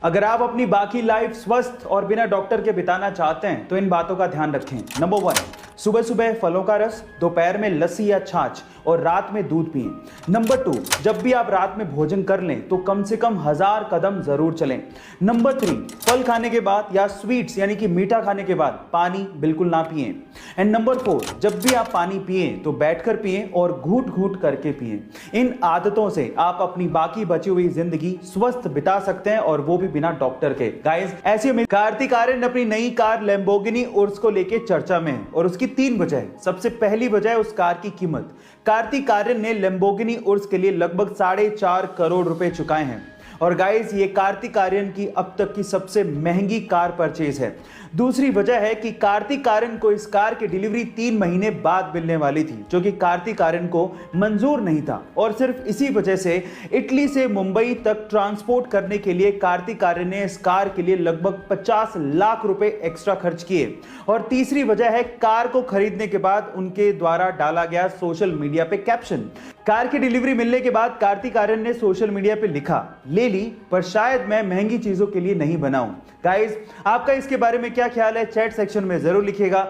अगर आप अपनी बाकी लाइफ स्वस्थ और बिना डॉक्टर के बिताना चाहते हैं तो इन बातों का ध्यान रखें। नंबर 1, सुबह सुबह फलों का रस, दोपहर में लस्सी या छाछ और रात में दूध पिएं। नंबर 2, जब भी आप रात में भोजन कर लें तो कम से कम 1000 कदम जरूर चलें। नंबर 3, फल खाने के बाद या स्वीट्स यानी कि मीठा खाने के बाद पानी बिल्कुल ना पिएं। एंड नंबर 4, जब भी आप पानी पिएं तो बैठकर पिएं और घूट घूट करके पिएं। इन आदतों से आप अपनी बाकी बची हुई जिंदगी स्वस्थ बिता सकते हैं और वो भी बिना डॉक्टर के। गाइस, ऐसे में कार्तिक आर्यन अपनी नई कार लैम्बोर्गिनी उर्स को लेके चर्चा में है और उसकी 3 वजह है। सबसे पहली वजह है उस कार की कीमत। कार्तिक आर्यन ने लैम्बोर्गिनी उर्स के लिए लगभग 4.5 करोड़ रुपए चुकाए हैं और गाइस, ये कार्तिक आर्यन की अब तक की सबसे महंगी कार परचेज है। दूसरी वजह है कि कार्तिक आर्यन को इस कार की डिलीवरी 3 महीने बाद मिलने वाली थी, जो कि कार्तिक आर्यन को मंजूर नहीं था और सिर्फ इसी वजह से इटली से मुंबई तक ट्रांसपोर्ट करने के लिए कार्तिक आर्यन ने इस कार के लिए लगभग 50 लाख रुपए एक्स्ट्रा खर्च किए। और तीसरी वजह है कार को खरीदने के बाद उनके द्वारा डाला गया सोशल मीडिया पे कैप्शन। कार की डिलीवरी मिलने के बाद कार्तिक आर्यन ने सोशल मीडिया पे लिखा, ले ली पर शायद मैं महंगी चीजों के लिए नहीं बनाऊं। गाइस, आपका इसके बारे में क्या ख्याल है? चैट सेक्शन में जरूर लिखिएगा।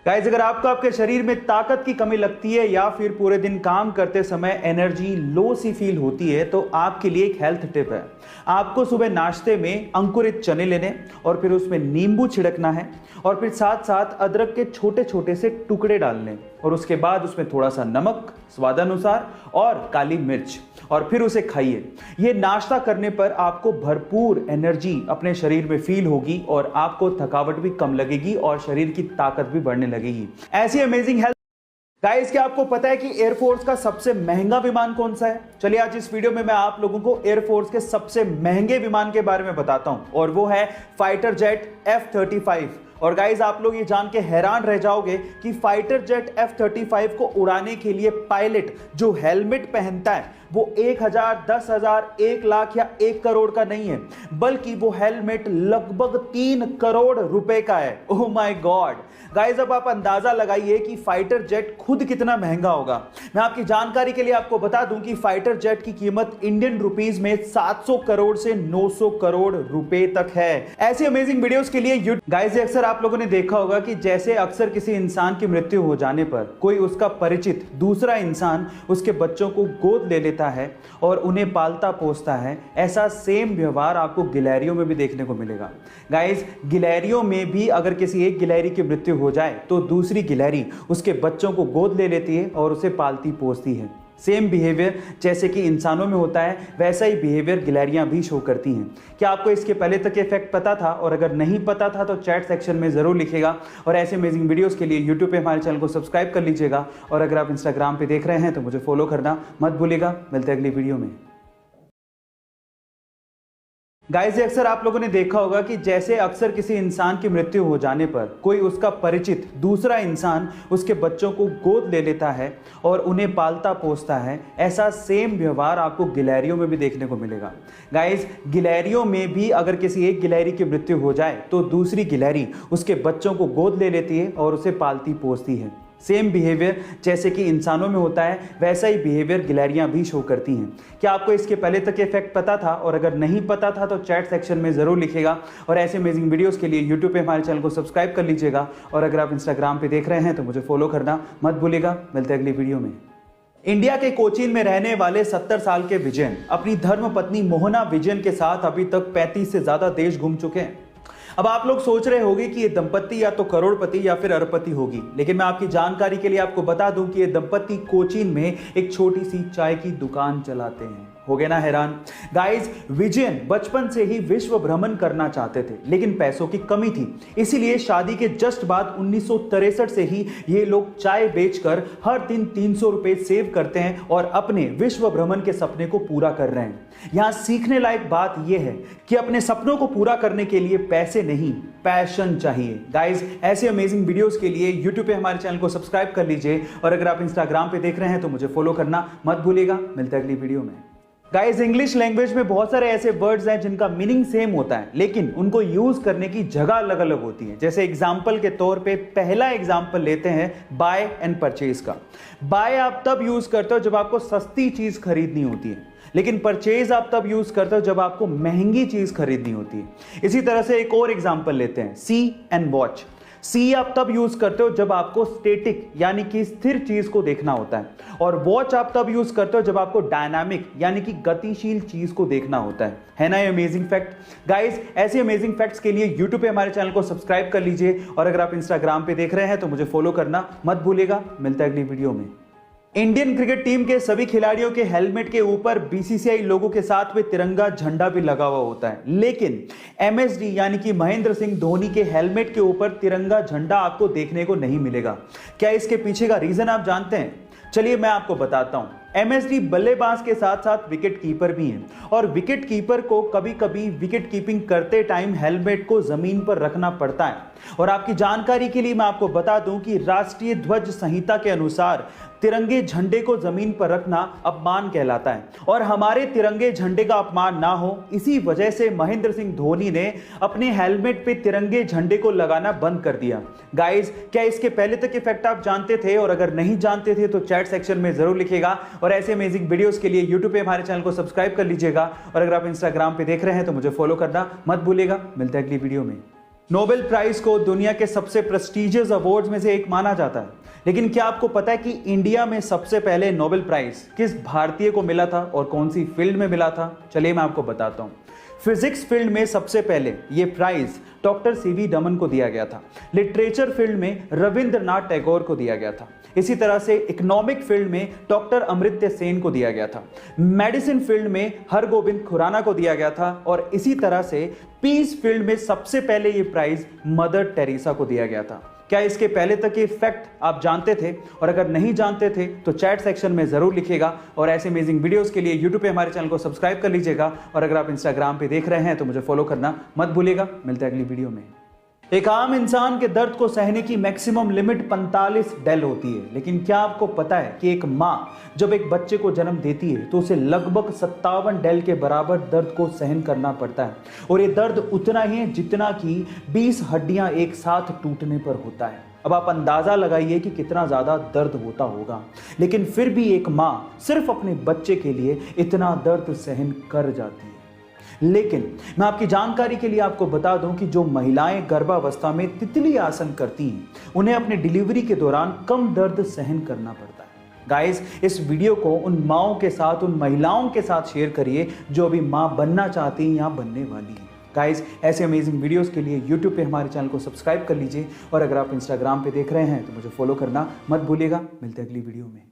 गाइस, अगर आपको आपके शरीर में ताकत की कमी लगती है या फिर पूरे दिन काम करते समय एनर्जी लो सी फील होती है तो आपके लिए एक हेल्थ टिप है। आपको सुबह नाश्ते में अंकुरित चने लेने और फिर उसमें नींबू छिड़कना है और फिर साथ साथ अदरक के छोटे छोटे से टुकड़े डालने और उसके बाद उसमें थोड़ा सा नमक स्वादानुसार और काली मिर्च और फिर उसे खाइए। ये नाश्ता करने पर आपको भरपूर एनर्जी अपने शरीर में फील होगी और आपको थकावट भी कम लगेगी और शरीर की ताकत भी बढ़ने लगेगी। ऐसी अमेजिंग हेल्थ। गाइस, क्या आपको पता है कि एयरफोर्स का सबसे महंगा विमान कौन सा है? चलिए आज इस वीडियो में मैं आप लोगों को एयरफोर्स के सबसे महंगे विमान के बारे में बताता हूं और वो है फाइटर जेट F-35। और गाइस, आप लोग ये जान के हैरान रह जाओगे कि फाइटर जेट F-35 को उड़ाने के लिए पायलट जो हेलमेट पहनता है वो 1000, 10,000, 1 लाख या 1 करोड़ का नहीं है, बल्कि वो हेलमेट लगभग 3 करोड़ रुपए का है। Oh my God. गाइस, अब आप अंदाजा लगाइए कि फाइटर जेट खुद कितना महंगा होगा। मैं आपकी जानकारी के लिए आपको बता दूं कि फाइटर जेट की कीमत इंडियन रुपीस में 700 करोड़ से 900 करोड़ रुपए तक है। ऐसी अमेजिंग वीडियोस के लिए गाइस, अक्सर आप लोगों ने देखा होगा कि जैसे अक्सर किसी इंसान की मृत्यु हो जाने पर कोई उसका परिचित दूसरा इंसान उसके बच्चों को गोद ले लेता है और उन्हें पालता पोसता है, ऐसा सेम व्यवहार आपको गिलहरियों में भी देखने को मिलेगा। गाइस, गिलहरियों में भी अगर किसी एक गिलहरी की मृत्यु हो जाए तो दूसरी गिलहरी उसके बच्चों को गोद ले लेती है और उसे पालती पोसती है। सेम बिहेवियर जैसे कि इंसानों में होता है वैसा ही बिहेवियर गिलहरियां भी शो करती हैं। क्या आपको इसके पहले तक ये फैक्ट पता था? और अगर नहीं पता था तो चैट सेक्शन में जरूर लिखिएगा और ऐसे अमेजिंग वीडियोस के लिए यूट्यूब पे हमारे चैनल को सब्सक्राइब कर लीजिएगा और अगर आप इंस्टाग्राम पे देख रहे हैं तो मुझे फॉलो करना मत भूलिएगा। मिलते हैं अगली वीडियो में। गाइस, अक्सर आप लोगों ने देखा होगा कि जैसे अक्सर किसी इंसान की मृत्यु हो जाने पर कोई उसका परिचित दूसरा इंसान उसके बच्चों को गोद ले लेता है और उन्हें पालता पोसता है, ऐसा सेम व्यवहार आपको गिलहरियों में भी देखने को मिलेगा। गाइस, गिलहरियों में भी अगर किसी एक गिलहरी की मृत्यु हो जाए तो दूसरी गिलहरी उसके बच्चों को गोद ले लेती है और उसे पालती पोसती है। सेम बिहेवियर जैसे कि इंसानों में होता है वैसा ही बिहेवियर गिलहरियां भी शो करती हैं। क्या आपको इसके पहले तक ये फैक्ट पता था? और अगर नहीं पता था तो चैट सेक्शन में जरूर लिखिएगा और ऐसे अमेजिंग वीडियोस के लिए यूट्यूब पे हमारे चैनल को सब्सक्राइब कर लीजिएगा और अगर आप इंस्टाग्राम पे देख रहे हैं तो मुझे फॉलो करना मत भूलिएगा। मिलते हैं अगली वीडियो में। इंडिया के कोचीन में रहने वाले 70 साल के विजयन अपनी धर्मपत्नी मोहना विजयन के साथ अभी तक 35 से ज्यादा देश घूम चुके हैं। अब आप लोग सोच रहे होंगे कि ये दंपत्ति या तो करोड़पति या फिर अरबपति होगी, लेकिन मैं आपकी जानकारी के लिए आपको बता दूं कि ये दंपत्ति कोचीन में एक छोटी सी चाय की दुकान चलाते हैं। हो गए ना हैरान? गाइस, विजयन बचपन से ही विश्व भ्रमण करना चाहते थे लेकिन पैसों की कमी थी, इसीलिए शादी के जस्ट बाद 1963 से ही ये लोग चाय बेचकर हर दिन 300 रुपए सेव करते हैं और अपने विश्व भ्रमण के सपने को पूरा कर रहे हैं। यहां सीखने लायक बात यह है कि अपने सपनों को पूरा करने के लिए पैसे नहीं, पैशन चाहिए। गाइस, ऐसे अमेजिंग वीडियोस के लिए यूट्यूब पे हमारे चैनल को सब्सक्राइब कर लीजिए और अगर आप इंस्टाग्राम पे देख रहे हैं तो मुझे फॉलो करना मत भूलिएगा। मिलते हैं अगली वीडियो में। गाइस, इंग्लिश लैंग्वेज में बहुत सारे ऐसे वर्ड्स हैं जिनका मीनिंग सेम होता है लेकिन उनको यूज करने की जगह अलग अलग होती है। जैसे एग्जाम्पल के तौर पे पहला एग्जाम्पल लेते हैं बाय एंड परचेज का। बाय आप तब यूज करते हो जब आपको सस्ती चीज खरीदनी होती है, लेकिन परचेज आप तब यूज करते हो जब आपको महंगी चीज खरीदनी होती है। इसी तरह से एक और एग्जांपल लेते हैं, सी एंड वॉच। सी आप तब यूज करते हो जब आपको स्टैटिक यानी कि स्थिर चीज को देखना होता है, और वॉच आप तब यूज करते हो जब आपको डायनामिक यानी कि गतिशील चीज को देखना होता है ना ये अमेजिंग फैक्ट। गाइस, ऐसे अमेजिंग फैक्ट्स के लिए यूट्यूब पे हमारे चैनल को सब्सक्राइब कर लीजिए, और अगर आप इंस्टाग्राम पे देख रहे हैं तो मुझे फॉलो करना मत भूलिएगा। मिलता है अगली वीडियो में। इंडियन क्रिकेट टीम के सभी खिलाड़ियों के हेलमेट के ऊपर बीसीसीआई लोगों के साथ में तिरंगा झंडा भी लगा हुआ होता है, लेकिन एमएसडी यानी कि महेंद्र सिंह धोनी के हेलमेट के ऊपर तिरंगा झंडा आपको देखने को नहीं मिलेगा। क्या इसके पीछे का रीजन आप जानते हैं? चलिए मैं आपको बताता हूं। एमएसडी बल्लेबाज के साथ साथ विकेट कीपर भी हैं, और विकेट कीपर को कभी कभी विकेट कीपिंग करते टाइम हेलमेट को जमीन पर रखना पड़ता है। और आपकी जानकारी के लिए मैं आपको बता दूं कि राष्ट्रीय ध्वज संहिता के अनुसार तिरंगे झंडे को जमीन पर रखना अपमान कहलाता है, और हमारे तिरंगे झंडे का अपमान ना हो इसी वजह से महेंद्र सिंह धोनी ने अपने हेलमेट पे तिरंगे झंडे को लगाना बंद कर दिया। गाइस, क्या इसके पहले तक इफेक्ट आप जानते थे? और अगर नहीं जानते थे तो चैट सेक्शन में जरूर लिखिएगा, और ऐसे अमेजिंग वीडियोस के लिए यूट्यूब पे हमारे चैनल को सब्सक्राइब कर लीजिएगा, और अगर आप इंस्टाग्राम पे देख रहे हैं तो मुझे फॉलो करना मत भूलिएगा। मिलते हैं अगली वीडियो में। नोबेल प्राइज को दुनिया के सबसे प्रेस्टिजियस अवार्ड्स में से एक माना जाता है, लेकिन क्या आपको पता है कि इंडिया में सबसे पहले नोबेल प्राइज किस भारतीय को मिला था और कौन सी फील्ड में मिला था? चलिए मैं आपको बताता हूं। फिजिक्स फील्ड में सबसे पहले यह प्राइज डॉक्टर सीवी रमन को दिया गया था। लिटरेचर फील्ड में रविंद्रनाथ टैगोर को दिया गया था। इसी तरह से इकोनॉमिक फील्ड में डॉक्टर अमर्त्य सेन को दिया गया था। मेडिसिन फील्ड में हरगोविंद खुराना को दिया गया था, और इसी तरह से पीस फील्ड में सबसे पहले यह प्राइज मदर टेरेसा को दिया गया था। क्या इसके पहले तक के फैक्ट आप जानते थे? और अगर नहीं जानते थे तो चैट सेक्शन में जरूर लिखिएगा, और ऐसे अमेजिंग वीडियोस के लिए यूट्यूब पे हमारे चैनल को सब्सक्राइब कर लीजिएगा, और अगर आप इंस्टाग्राम पे देख रहे हैं तो मुझे फॉलो करना मत भूलिएगा। मिलते हैं अगली वीडियो में। एक आम इंसान के दर्द को सहने की मैक्सिमम लिमिट 45 डेल होती है, लेकिन क्या आपको पता है कि एक माँ जब एक बच्चे को जन्म देती है तो उसे लगभग 57 डेल के बराबर दर्द को सहन करना पड़ता है, और ये दर्द उतना ही है जितना कि 20 हड्डियां एक साथ टूटने पर होता है। अब आप अंदाजा लगाइए कि कितना ज्यादा दर्द होता होगा, लेकिन फिर भी एक माँ सिर्फ अपने बच्चे के लिए इतना दर्द सहन कर जाती है। लेकिन मैं आपकी जानकारी के लिए आपको बता दूं कि जो महिलाएं गर्भावस्था में तितली आसन करती हैं, उन्हें अपने डिलीवरी के दौरान कम दर्द सहन करना पड़ता है। गाइस, इस वीडियो को उन माओं के साथ, उन महिलाओं के साथ शेयर करिए जो अभी मां बनना चाहती हैं या बनने वाली हैं। गाइस, ऐसे अमेजिंग वीडियोस के लिए यूट्यूब पे हमारे चैनल को सब्सक्राइब कर लीजिए, और अगर आप इंस्टाग्राम पे देख रहे हैं तो मुझे फॉलो करना मत भूलिएगा। मिलते हैं अगली वीडियो में।